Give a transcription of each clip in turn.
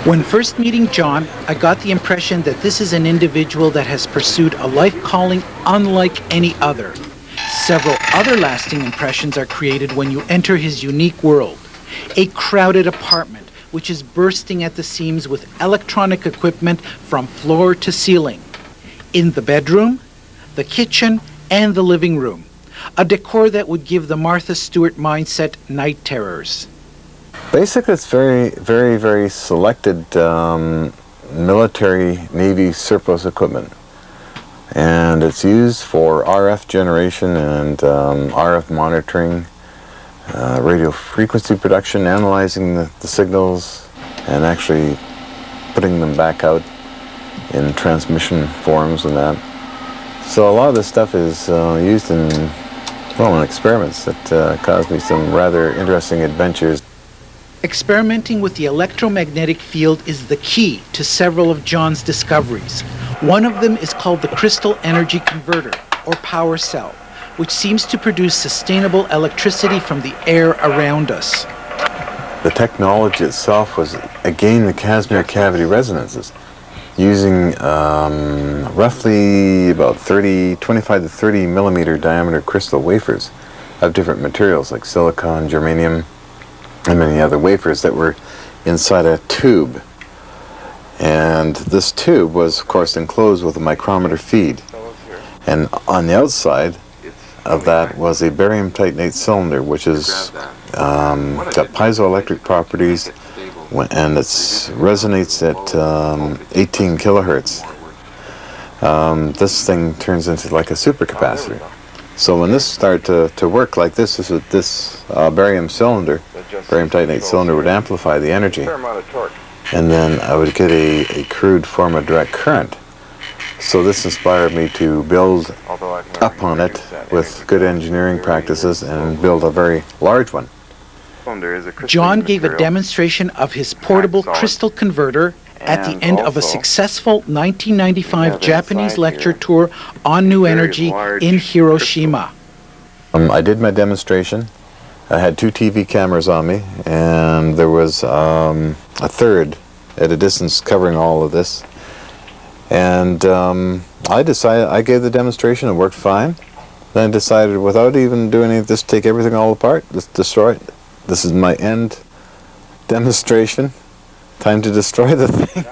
When first meeting John, I got the impression that this is an individual that has pursued a life calling unlike any other. Several other lasting impressions are created when you enter his unique world. A crowded apartment, which is bursting at the seams with electronic equipment from floor to ceiling. In the bedroom, the kitchen, and the living room. A decor that would give the Martha Stewart mindset night terrors. Basically, it's very selected military Navy surplus equipment. And it's used for RF generation and RF monitoring, radio frequency production, analyzing the signals, and actually putting them back out in transmission forms and that. So a lot of this stuff is used in experiments that caused me some rather interesting adventures. Experimenting with the electromagnetic field is the key to several of John's discoveries. One of them is called the crystal energy converter, or power cell, which seems to produce sustainable electricity from the air around us. The technology itself was, again, the Casimir cavity resonances, using roughly about 25 to 30 millimeter diameter crystal wafers of different materials like silicon, germanium, and many other wafers that were inside a tube. And this tube was, of course, enclosed with a micrometer feed. And on the outside of that was a barium titanate cylinder, which is got piezoelectric properties, and it resonates at 18 kilohertz. This thing turns into like a supercapacitor. So when this started to work like this barium cylinder, barium titanate cylinder would amplify the energy, and then I would get a crude form of direct current. So this inspired me to build up on it with good engineering practices and build a very large one. John gave a demonstration of his portable crystal converter at the end of a successful 1995 Japanese lecture tour on new energy in Hiroshima. I did my demonstration. I had 2 TV cameras on me, and there was a third at a distance covering all of this. And I gave the demonstration, it worked fine. Then I decided, without even doing anything, just take everything all apart, just destroy it. This is my end demonstration. Time to destroy the thing.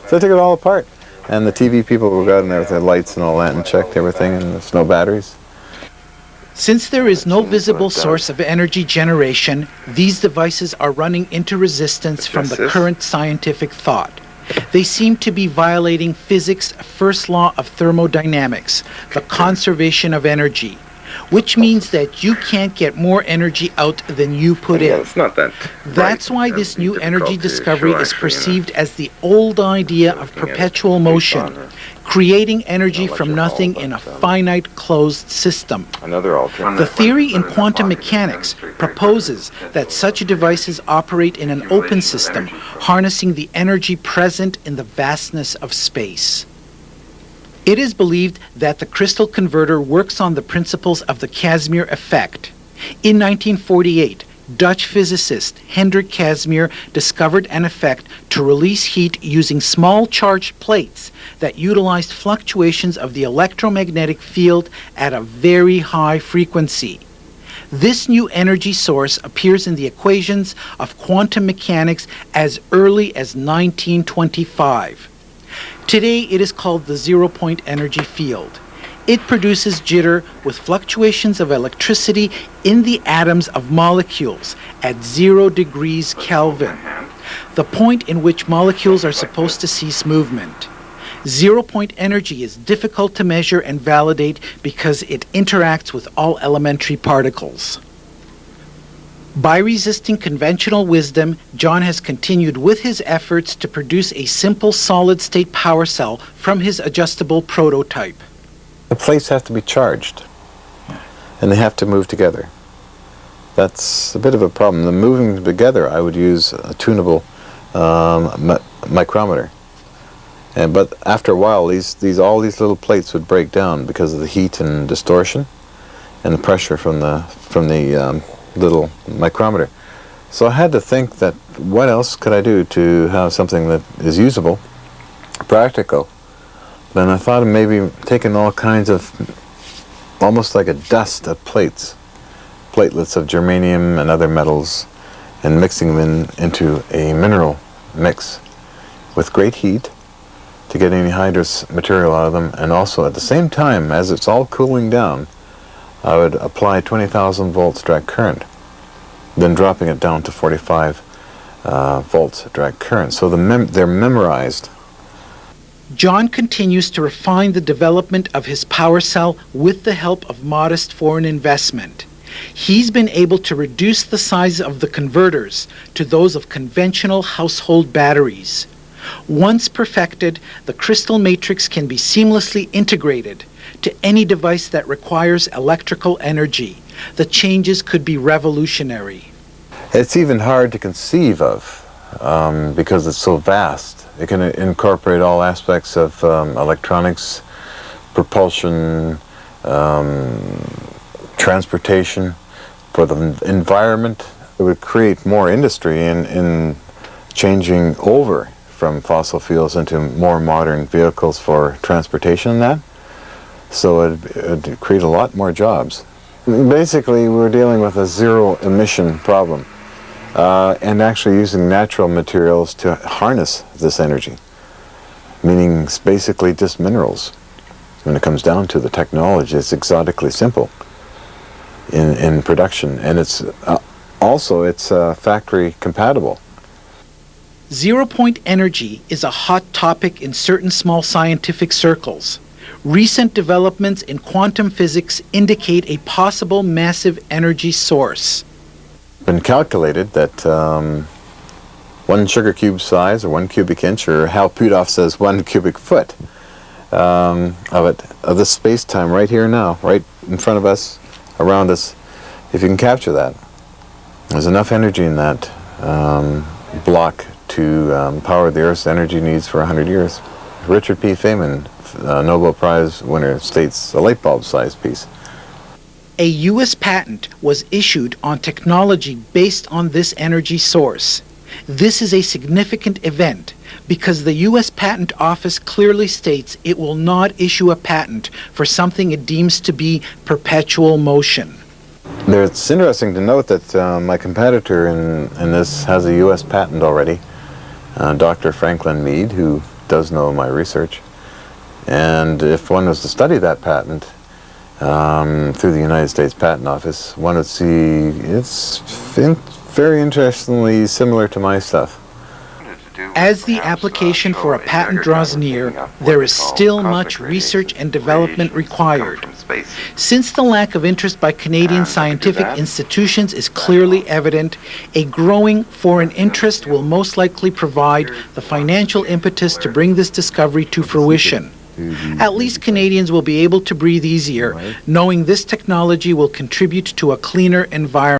So I took it all apart. And the TV people got in there with their lights and all that and checked everything, and there's no batteries. Since there is no visible source of energy generation, these devices are running into resistance from the current scientific thought. They seem to be violating physics' first law of thermodynamics, the conservation of energy, which means that you can't get more energy out than you put in. It's not that. That's why this new energy discovery is perceived as the old idea of perpetual motion, creating energy from nothing in a finite closed system. The theory in quantum mechanics proposes that such devices operate in an open system, harnessing the energy present in the vastness of space. It is believed that the crystal converter works on the principles of the Casimir effect. In 1948, Dutch physicist Hendrik Casimir discovered an effect to release heat using small charged plates that utilized fluctuations of the electromagnetic field at a very high frequency. This new energy source appears in the equations of quantum mechanics as early as 1925. Today it is called the zero-point energy field. It produces jitter with fluctuations of electricity in the atoms of molecules at 0 degrees Kelvin, the point in which molecules are supposed to cease movement. Zero-point energy is difficult to measure and validate because it interacts with all elementary particles. By resisting conventional wisdom, John has continued with his efforts to produce a simple solid-state power cell from his adjustable prototype. The plates have to be charged, and they have to move together. That's a bit of a problem. The moving them together, I would use a tunable micrometer. But after a while, all these little plates would break down because of the heat and distortion and the pressure from the little micrometer. So I had to think that what else could I do to have something that is usable, practical. Then I thought of maybe taking all kinds of, almost like a dust of platelets of germanium and other metals, and mixing them into a mineral mix with great heat to get anhydrous material out of them, and also at the same time, as it's all cooling down, I would apply 20,000 volts direct current, then dropping it down to 45 volts direct current. So they're memorized. John continues to refine the development of his power cell with the help of modest foreign investment. He's been able to reduce the size of the converters to those of conventional household batteries. Once perfected, the crystal matrix can be seamlessly integrated to any device that requires electrical energy. The changes could be revolutionary. It's even hard to conceive of because it's so vast. It can incorporate all aspects of electronics, propulsion, transportation. For the environment, it would create more industry in changing over from fossil fuels into more modern vehicles for transportation and that. So it'd create a lot more jobs. Basically, we're dealing with a zero emission problem and actually using natural materials to harness this energy, meaning it's basically just minerals. When it comes down to the technology, it's exotically simple in production, and it's also factory compatible. Zero-point energy is a hot topic in certain small scientific circles. Recent developments in quantum physics indicate a possible massive energy source. It's been calculated that 1 sugar cube size, or 1 cubic inch, or Hal Puthoff says 1 cubic foot of this space-time right here now, right in front of us, around us, if you can capture that, there's enough energy in that block to power the Earth's energy needs for 100 years. Richard P. Feynman, Nobel Prize winner, states a light bulb-sized piece. A U.S. patent was issued on technology based on this energy source. This is a significant event because the U.S. Patent Office clearly states it will not issue a patent for something it deems to be perpetual motion. It's interesting to note that my competitor in this has a U.S. patent already, Dr. Franklin Mead, who does know my research. And if one was to study that patent through the United States Patent Office, one would see it's very interestingly similar to my stuff. As the application for a patent draws near, there is still much research and development required. Since the lack of interest by Canadian scientific institutions is clearly evident, a growing foreign interest will most likely provide the financial impetus to bring this discovery to fruition. At least Canadians will be able to breathe easier, knowing this technology will contribute to a cleaner environment.